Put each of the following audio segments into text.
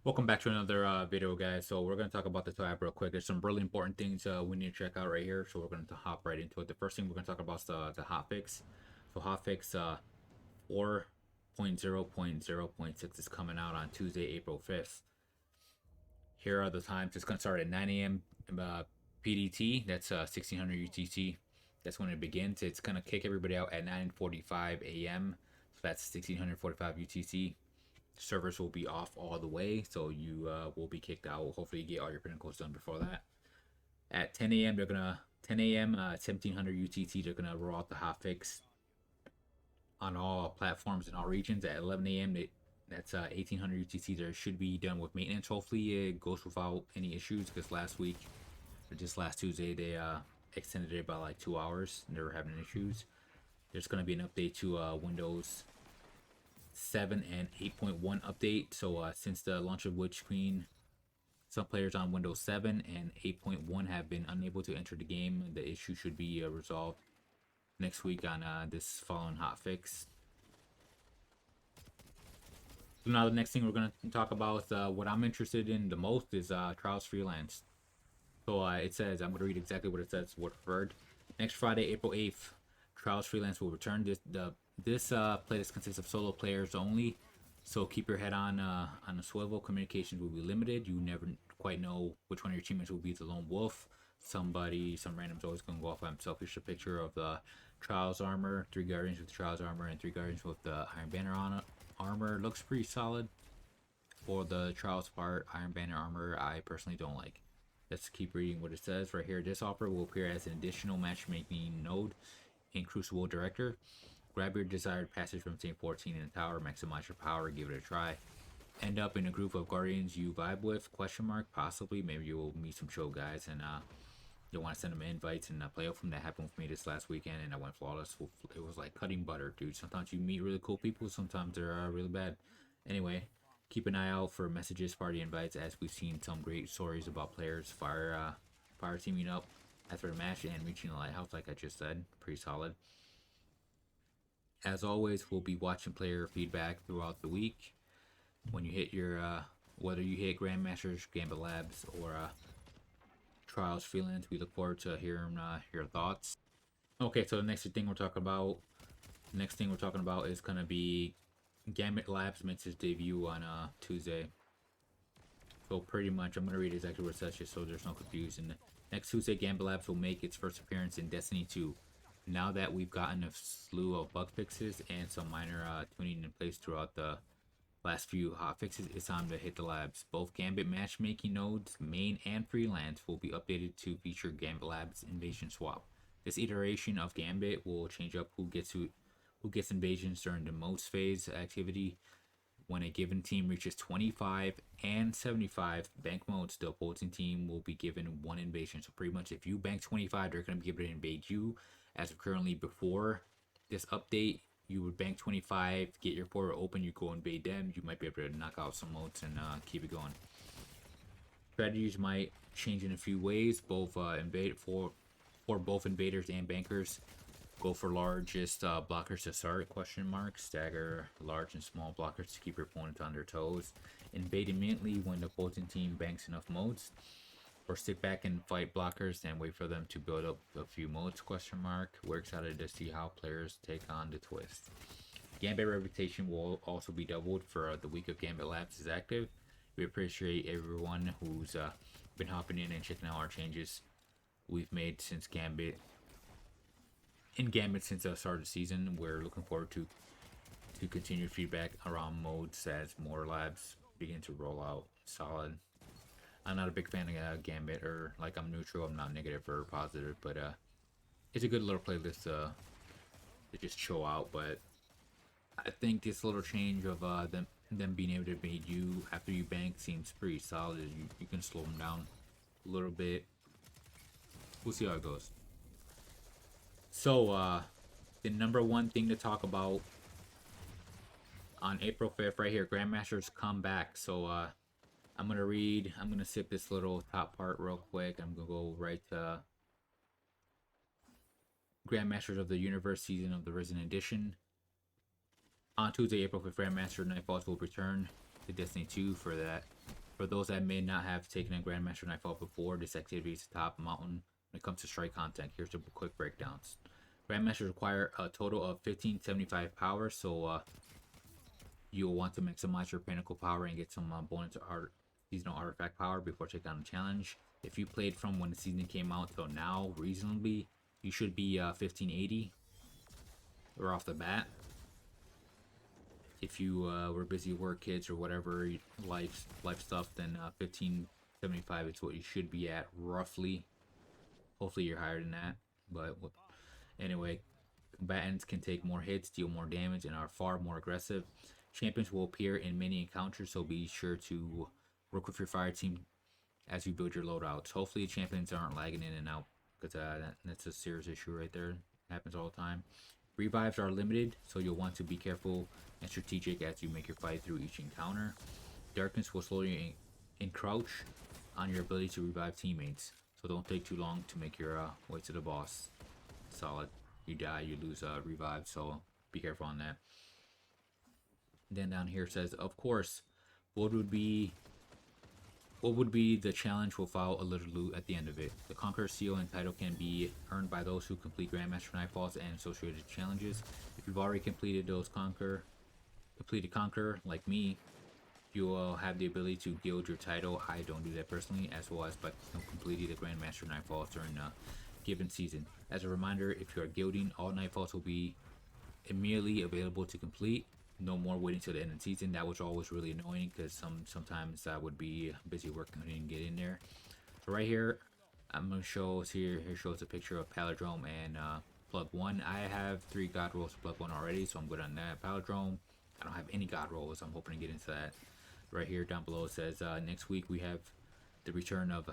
Welcome back to another video, guys. So we're going to talk about the tab real quick. There's some really important things we need to check out right here. So we're going to hop right into it. The first thing we're going to talk about is the hotfix. So hotfix 4.0.0.6 is coming out on Tuesday, April 5th. Here are the times. It's going to start at 9 a.m. PDT. That's 1600 UTC. That's when it begins. It's going to kick everybody out at 9:45 a.m. So that's 1645 UTC. Servers will be off all the way, so you will be kicked out. Hopefully you get all your pinnacles done before that. At 10 a.m. they're gonna 10 a.m. 1700 UTC they're gonna roll out the hotfix on all platforms in all regions. At 11 a.m. that's 1800 UTC. There should be done with maintenance. Hopefully it goes without any issues, because last week or just last Tuesday they extended it by like 2 hours and they were having issues. There's gonna be an update to Windows 7 and 8.1 update. So since the launch of Witch Queen, some players on Windows 7 and 8.1 have been unable to enter the game. The issue should be resolved next week on this following hotfix. So now the next thing we're going to talk about, what I'm interested in the most, is Trials Freelance. So it says, I'm going to read exactly what it says, word for word. Next Friday, April 8th, Trials Freelance will return. This playlist consists of solo players only, so keep your head on the swivel. Communications will be limited. You never quite know which one of your teammates will be the lone wolf. Some random's always going to go off by himself. Here's a picture of the Trials armor, 3 Guardians with the Trials armor, and 3 Guardians with the Iron Banner on armor. Looks pretty solid. For the Trials part, Iron Banner armor, I personally don't like. Let's keep reading what it says right here. This offer will appear as an additional matchmaking node in Crucible Director. Grab your desired passage from St. 14 in the tower, maximize your power, give it a try. End up in a group of guardians you vibe with, question mark, possibly. Maybe you will meet some chill guys and you'll want to send them invites and play with them. That happened with me this last weekend and I went flawless. It was like cutting butter, dude. Sometimes you meet really cool people, sometimes they're really bad. Anyway, keep an eye out for messages, party invites, as we've seen some great stories about players fire teaming up after a match and reaching the lighthouse, like I just said. Pretty solid. As always, we'll be watching player feedback throughout the week. When you hit your, whether you hit Grandmasters, Gambit Labs, or Trials Freelance, we look forward to hearing your thoughts. Okay, so the next thing we're talking about, is gonna be Gambit Labs makes its debut on Tuesday. So pretty much, I'm gonna read exactly what it says just so there's no confusion. Next Tuesday, Gambit Labs will make its first appearance in Destiny 2. Now that we've gotten a slew of bug fixes and some minor tuning in place throughout the last few hotfixes, it's time to hit the labs. Both Gambit matchmaking nodes, main and freelance, will be updated to feature Gambit Labs Invasion Swap. This iteration of Gambit will change up who gets invasions during the most phase activity. When a given team reaches 25 and 75 bank modes, the opposing team will be given 1 invasion. So pretty much if you bank 25, they're going to be able to invade you. As of currently, before this update, you would bank 25, get your portal open, you go invade them. You might be able to knock out some modes and keep it going. Strategies might change in a few ways. Both for both invaders and bankers. Go for largest blockers to start, question mark. Stagger large and small blockers to keep your opponent on their toes. Invade immediately when the opposing team banks enough modes. Or sit back and fight blockers and wait for them to build up a few modes, question mark. We're excited to see how players take on the twist. Gambit reputation will also be doubled for the week of Gambit Labs is active. We appreciate everyone who's been hopping in and checking out our changes we've made since Gambit. Since the start of the season. We're looking forward to continued feedback around modes as more labs begin to roll out. Solid. I'm not a big fan of Gambit, or like I'm neutral. I'm not negative or positive, but it's a good little playlist to just chill out. But I think this little change of them being able to invade you after you bank seems pretty solid. You can slow them down a little bit. We'll see how it goes. So the number one thing to talk about on April 5th right here, Grandmasters come back. So I'm gonna skip this little top part real quick. I'm gonna go right to Grandmasters of the Universe season of the Risen Edition. On Tuesday, April 5th, Grandmaster Nightfalls will return to Destiny 2 for that For those that may not have taken a Grandmaster Nightfall before, this activity is the top mountain when it comes to strike content. Here's the quick breakdowns. Grandmasters require a total of 1575 power, so you'll want to maximize your pinnacle power and get some bonus seasonal artifact power before taking on the challenge. If you played from when the season came out till now, reasonably, you should be 1580 or off the bat. If you were busy at work, kids, or whatever life stuff, then 1575 is what you should be at roughly. Hopefully you're higher than that, but anyway, combatants can take more hits, deal more damage, and are far more aggressive. Champions will appear in many encounters, so be sure to work with your fire team as you build your loadouts. Hopefully champions aren't lagging in and out, because that's a serious issue right there. It happens all the time. Revives are limited, so you'll want to be careful and strategic as you make your fight through each encounter. Darkness will slowly encroach on your ability to revive teammates, so don't take too long to make your way to the boss. Solid. You die, you lose revive, so be careful on that. Then down here it says, of course, what would be the challenge will follow a little loot at the end of it. The Conqueror seal and title can be earned by those who complete Grandmaster Nightfalls and associated challenges. If you've already completed those Conqueror, like me, you will have the ability to gild your title. I don't do that personally, as well as by completing the Grandmaster Nightfalls during a given season. As a reminder, if you are gilding, all Nightfalls will be immediately available to complete. No more waiting till the end of the season. That was always really annoying because sometimes I would be busy working and get in there. So right here, I'm gonna show us here shows a picture of Palindrome and Plug 1. I have 3 God rolls for Plug 1 already, so I'm good on that. Palindrome, I don't have any God rolls. I'm hoping to get into that. Right here down below it says next week we have the return of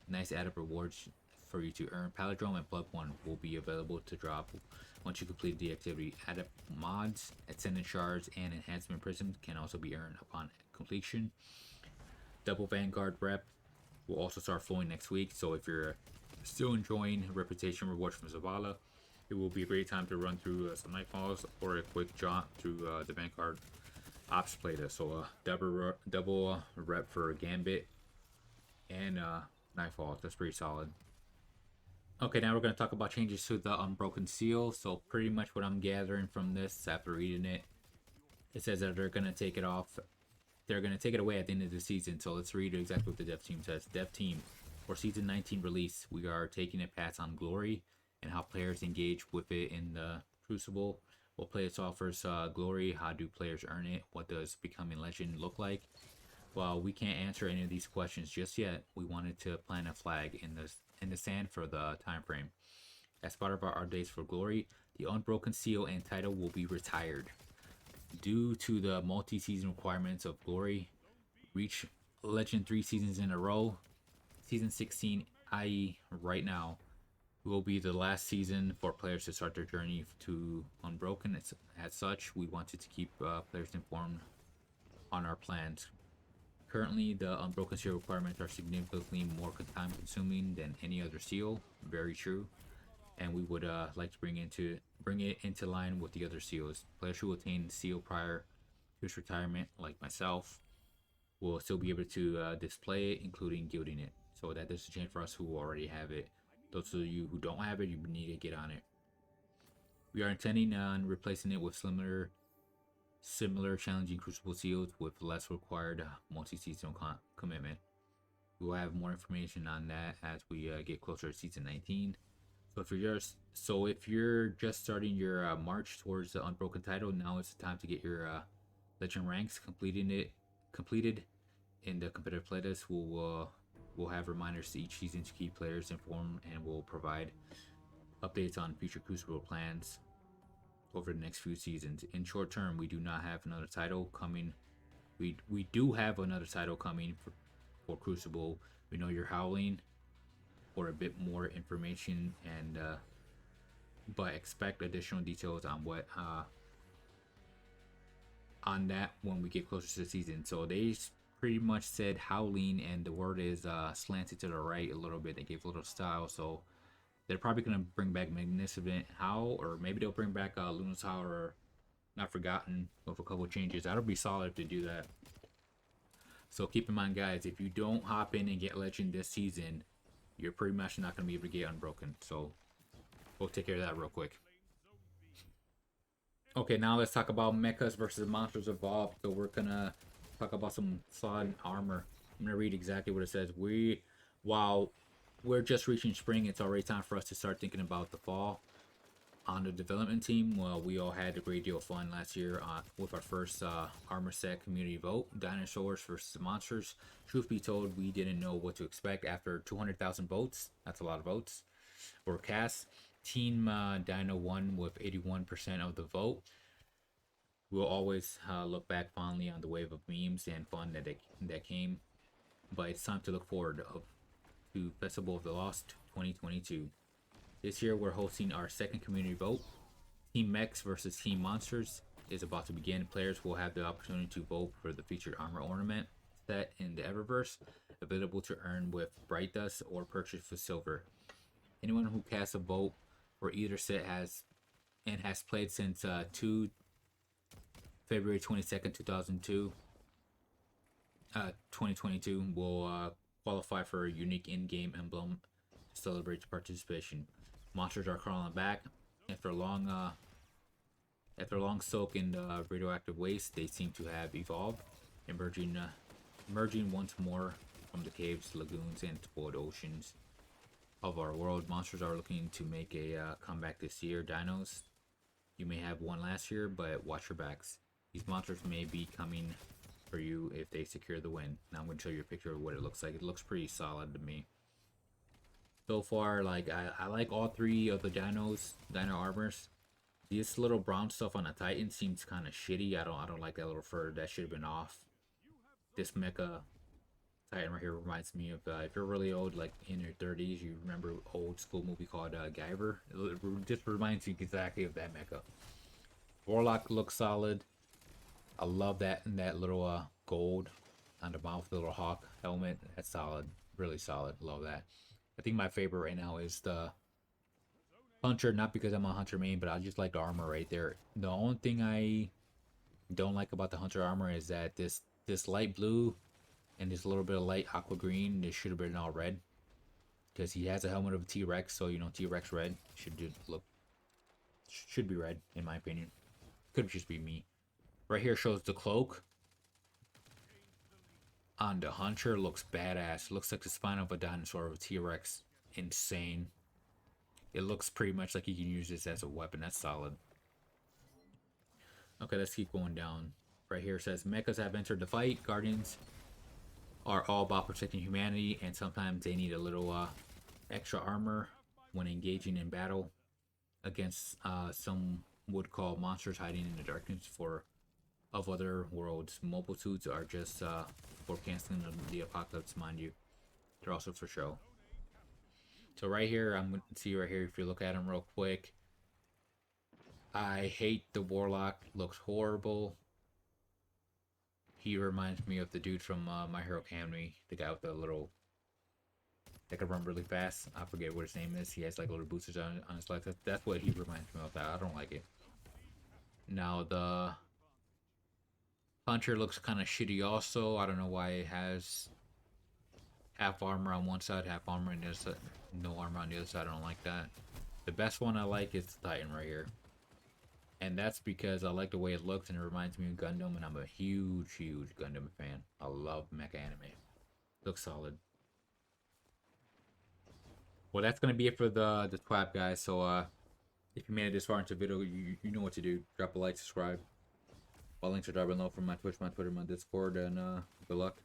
nice added rewards for you to earn. Palindrome and Plug 1 will be available to drop once you complete the activity. Added mods, Ascendant Shards, and Enhancement Prisms can also be earned upon completion. Double Vanguard Rep will also start flowing next week, so if you're still enjoying Reputation rewards from Zavala, it will be a great time to run through some Nightfalls or a quick jaunt through the Vanguard Ops playlist. So double rep for Gambit and Nightfalls. That's pretty solid. Okay, now we're going to talk about changes to the Unbroken Seal. So pretty much what I'm gathering from this after reading it, it says that they're going to take it off. They're going to take it away at the end of the season. So let's read exactly what the dev team says. Dev team, for season 19 release, we are taking a pass on Glory and how players engage with it in the Crucible. What players offers Glory? How do players earn it? What does becoming legend look like? Well, we can't answer any of these questions just yet. We wanted to plant a flag in the sand for the time frame. As part of our updates for Glory, the Unbroken Seal and title will be retired. Due to the multi-season requirements of Glory, reach Legend 3 seasons in a row. Season 16, i.e. right now, will be the last season for players to start their journey to Unbroken. As such, we wanted to keep players informed on our plans. Currently, the Unbroken Seal requirements are significantly more time consuming than any other seal. Very true. And we would like to bring it into line with the other seals. Players who attain seal prior to its retirement, like myself, will still be able to display it, including gilding it. So that doesn't change for us who already have it. Those of you who don't have it, you need to get on it. We are intending on replacing it with similar challenging Crucible seals with less required multi-season commitment. We will have more information on that as we get closer to season 19. So if you're just starting your march towards the Unbroken title, now is the time to get your legend ranks completed in the competitive playlist. We'll have reminders to each season to keep players informed, and we'll provide updates on future Crucible plans over the next few seasons. In short term, we do not have another title coming. We do have another title coming for Crucible. We know you're howling for a bit more information, and but expect additional details on what on that when we get closer to the season. So they pretty much said howling, and the word is slanted to the right a little bit. They gave a little style, so they're probably going to bring back Magnificent Howl, or maybe they'll bring back Luna's Howl or Not Forgotten with a couple changes. That'll be solid if they do that. So keep in mind, guys, if you don't hop in and get Legend this season, you're pretty much not going to be able to get Unbroken. So we'll take care of that real quick. Okay, now let's talk about mechas versus monsters evolved. So we're going to talk about some solid armor. I'm going to read exactly what it says. While we're just reaching spring, it's already time for us to start thinking about the fall. On the development team, well, we all had a great deal of fun last year with our first armor set community vote, dinosaurs versus monsters. Truth be told, we didn't know what to expect after 200,000 votes. That's a lot of votes. Or cast. Team Dino won with 81% of the vote. We'll always look back fondly on the wave of memes and fun that came. But it's time to look forward to Festival of the Lost 2022. This year, we're hosting our second community vote. Team Mechs versus Team Monsters is about to begin. Players will have the opportunity to vote for the featured armor ornament set in the Eververse, available to earn with Bright Dust or purchase for silver. Anyone who casts a vote for either set has played since February 22nd, 2022 will qualify for a unique in-game emblem to celebrate participation. Monsters are crawling back after a long soak in radioactive waste. They seem to have evolved, emerging once more from the caves, lagoons, and spoiled oceans of our world. Monsters are looking to make a comeback this year. Dinos, you may have won last year, but watch your backs. These monsters may be coming for you if they secure the win. Now I'm going to show you a picture of what it looks like. It looks pretty solid to me. So far, like I like all three of the dino armors. This little brown stuff on the Titan seems kind of shitty. I don't like that little fur. That should have been off. This mecha Titan right here reminds me of if you're really old, like in your 30s, you remember old school movie called Guyver. It just reminds you exactly of that mecha. Warlock looks solid. I love that little gold on the mouth, the little hawk helmet. That's solid, really solid. Love that. I think my favorite right now is the Hunter, not because I'm a Hunter main, but I just like the armor right there. The only thing I don't like about the Hunter armor is that this light blue and this little bit of light aqua green, this should have been all red. Because he has a helmet of a T-Rex, so you know T-Rex red should be red in my opinion. Could just be me. Right here shows the cloak. On the Hunter, looks badass. Looks like the spine of a dinosaur of a T-Rex. Insane. It looks pretty much like you can use this as a weapon. That's solid. Okay, let's keep going down. Right here it says, mechas have entered the fight. Guardians are all about protecting humanity, and sometimes they need a little extra armor when engaging in battle against some would call monsters hiding in the darkness of other worlds. Mobile suits are just for canceling the apocalypse, mind you. They're also for show. So right here, I'm going to see right here, if you look at him real quick, I hate the Warlock. Looks horrible. He reminds me of the dude from My Hero Academy, the guy with the little that can run really fast. I forget what his name is. He has like little boosters on his legs. That's what he reminds me of. I don't like it. Now the Hunter looks kind of shitty also. I don't know why it has half armor on one side, half armor on the other side. No armor on the other side. I don't like that. The best one I like is the Titan right here. And that's because I like the way it looks and it reminds me of Gundam, and I'm a huge Gundam fan. I love mecha anime. Looks solid. Well, that's going to be it for the twab, guys. So, if you made it this far into the video, you know what to do. Drop a like, subscribe. All links are down below from my Twitch, my Twitter, my Discord, and good luck.